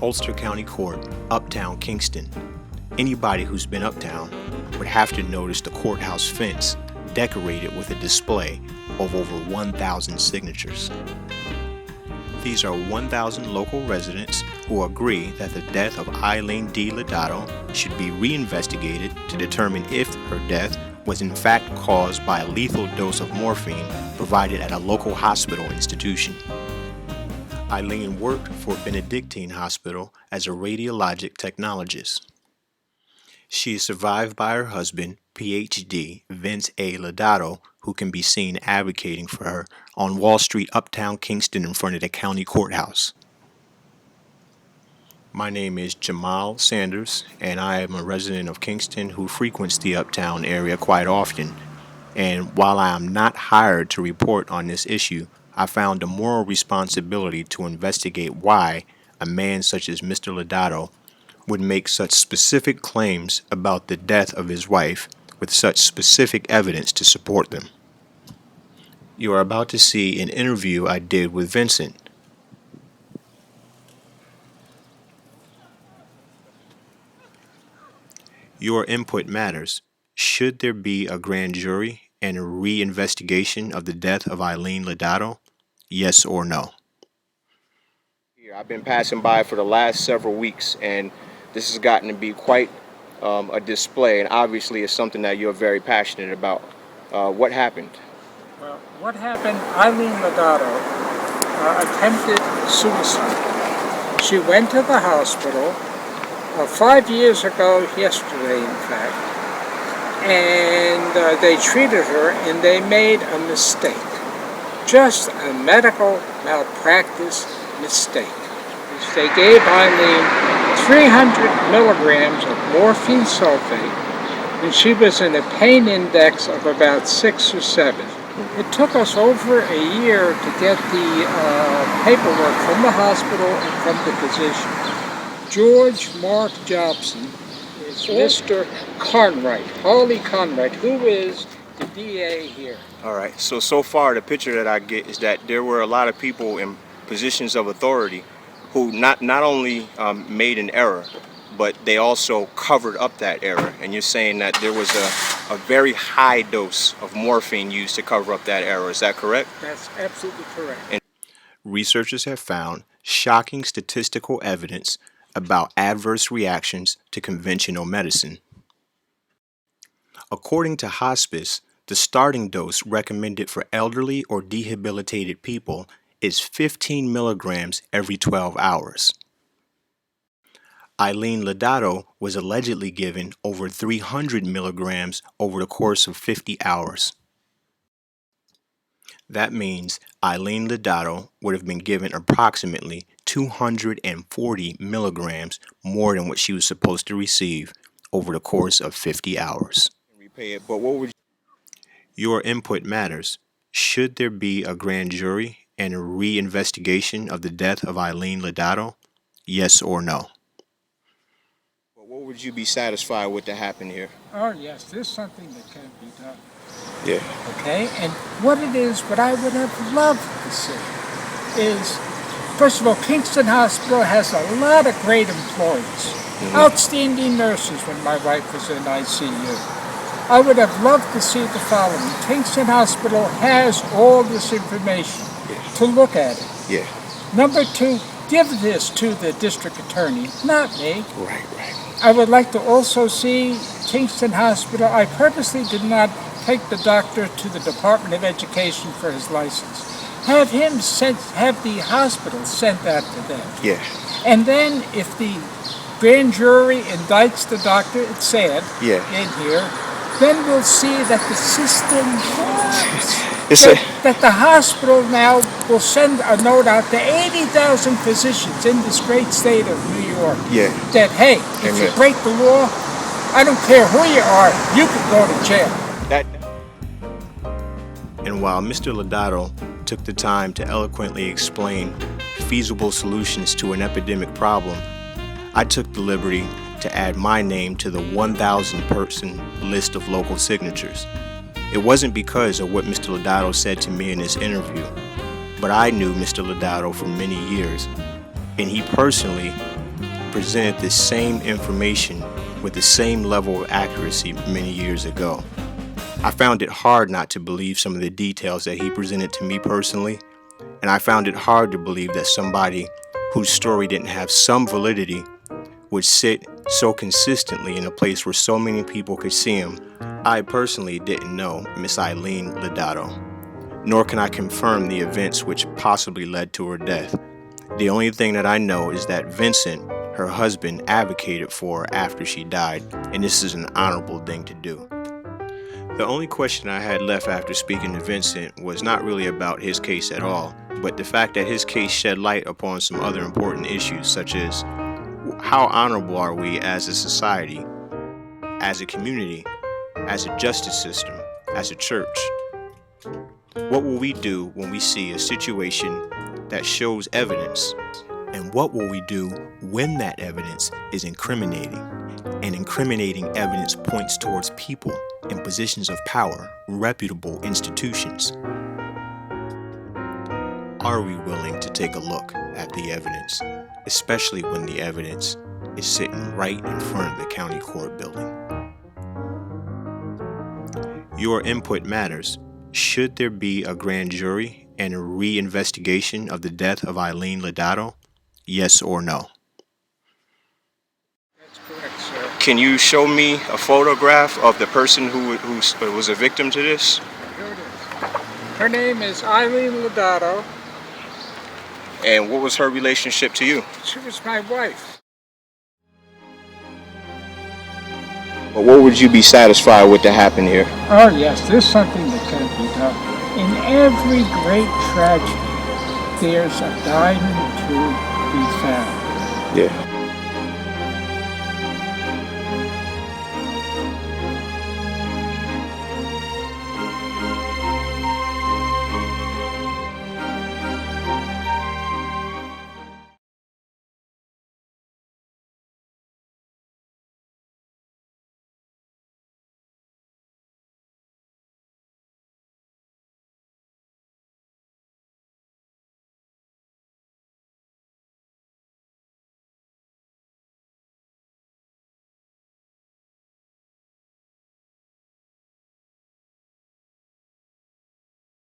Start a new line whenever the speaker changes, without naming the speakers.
Ulster County Court, Uptown, Kingston. Anybody who's been uptown would have to notice the courthouse fence decorated with a display of over 1,000 signatures. These are 1,000 local residents who agree that the death of Eileen D. LaDoto should be reinvestigated to determine if her death was in fact caused by a lethal dose of morphine provided at a local hospital institution. Eileen worked for Benedictine Hospital as a radiologic technologist. She is survived by her husband, Ph.D. Vince A. Lodato, who can be seen advocating for her on Wall Street, Uptown, Kingston, in front of the county courthouse. My name is Jamal Sanders, and I am a resident of Kingston who frequents the Uptown area quite often. And while I am not hired to report on this issue, I found a moral responsibility to investigate why a man such as Mr. Lodato would make such specific claims about the death of his wife with such specific evidence to support them. You are about to see an interview I did with Vincent. Your input matters. Should there be a grand jury and a re-investigation of the death of Eileen Lodato? Yes or no? I've been passing by for the last several weeks, and this has gotten to be quite a display, and obviously it's something that you're very passionate about. What happened?
Well, what happened, Eileen Lodato attempted suicide. She went to the hospital 5 years ago yesterday, in fact, and they treated her and they made a mistake. Just a medical malpractice mistake. They gave Eileen 300 milligrams of morphine sulfate when she was in a pain index of about 6 or 7. It took us over a year to get the paperwork from the hospital and from the physician. George Mark Jobson is Mr. Conright, Harley Conright, who is the DA here.
All right, so far the picture that I get is that there were a lot of people in positions of authority who not only made an error, but they also covered up that error. And you're saying that there was a very high dose of morphine used to cover up that error. Is that correct?
That's absolutely correct.
And researchers have found shocking statistical evidence about adverse reactions to conventional medicine. According to hospice, the starting dose recommended for elderly or debilitated people is 15 milligrams every 12 hours. Eileen Lodato was allegedly given over 300 milligrams over the course of 50 hours. That means Eileen Lodato would have been given approximately 240 milligrams more than what she was supposed to receive over the course of 50 hours.
But what would
Your input matters. Should there be a grand jury and a re-investigation of the death of Eileen Lodato? Yes or no?
what would you be satisfied with to happen here?
Oh yes, there's something that can be done.
Yeah.
Okay, and what I would have loved to see is, first of all, Kingston Hospital has a lot of great employees, outstanding nurses when my wife was in ICU. I would have loved to see the following. Kingston Hospital has all this information to look at it.
Yeah.
Number two, give this to the district attorney, not me.
Right.
I would like to also see Kingston Hospital. I purposely did not take the doctor to the Department of Education for his license. Have the hospital send that to them.
Yeah.
And then if the grand jury indicts the doctor, it's sad in here, then we'll see that the system works. That the hospital now will send a note out to 80,000 physicians in this great state of New York.
Yeah.
That, hey, if you break the law, I don't care who you are, you can go to jail.
And while Mr. Lodato took the time to eloquently explain feasible solutions to an epidemic problem, I took the liberty to add my name to the 1,000 person list of local signatures. It wasn't because of what Mr. Lodato said to me in this interview, but I knew Mr. Lodato for many years, and he personally presented the same information with the same level of accuracy many years ago. I found it hard not to believe some of the details that he presented to me personally, and I found it hard to believe that somebody whose story didn't have some validity would sit so consistently in a place where so many people could see him. I personally didn't know Miss Eileen Lodato, nor can I confirm the events which possibly led to her death. The only thing that I know is that Vincent, her husband, advocated for her after she died, and this is an honorable thing to do. The only question I had left after speaking to Vincent was not really about his case at all, but the fact that his case shed light upon some other important issues, such as how honorable are we as a society, as a community, as a justice system, as a church? What will we do when we see a situation that shows evidence? And what will we do when that evidence is incriminating? And incriminating evidence points towards people in positions of power, reputable institutions. Are we willing to take a look at the evidence, especially when the evidence is sitting right in front of the county court building? Your input matters. Should there be a grand jury and a re-investigation of the death of Eileen Lodato? Yes or no?
That's correct, sir.
Can you show me a photograph of the person who was a victim to this?
Here it is. Her name is Eileen Lodato.
And what was her relationship to you?
She was my wife.
But what would you be satisfied with to happen here?
Oh yes, there's something that can be done. In every great tragedy, there's a diamond to be found.
Yeah.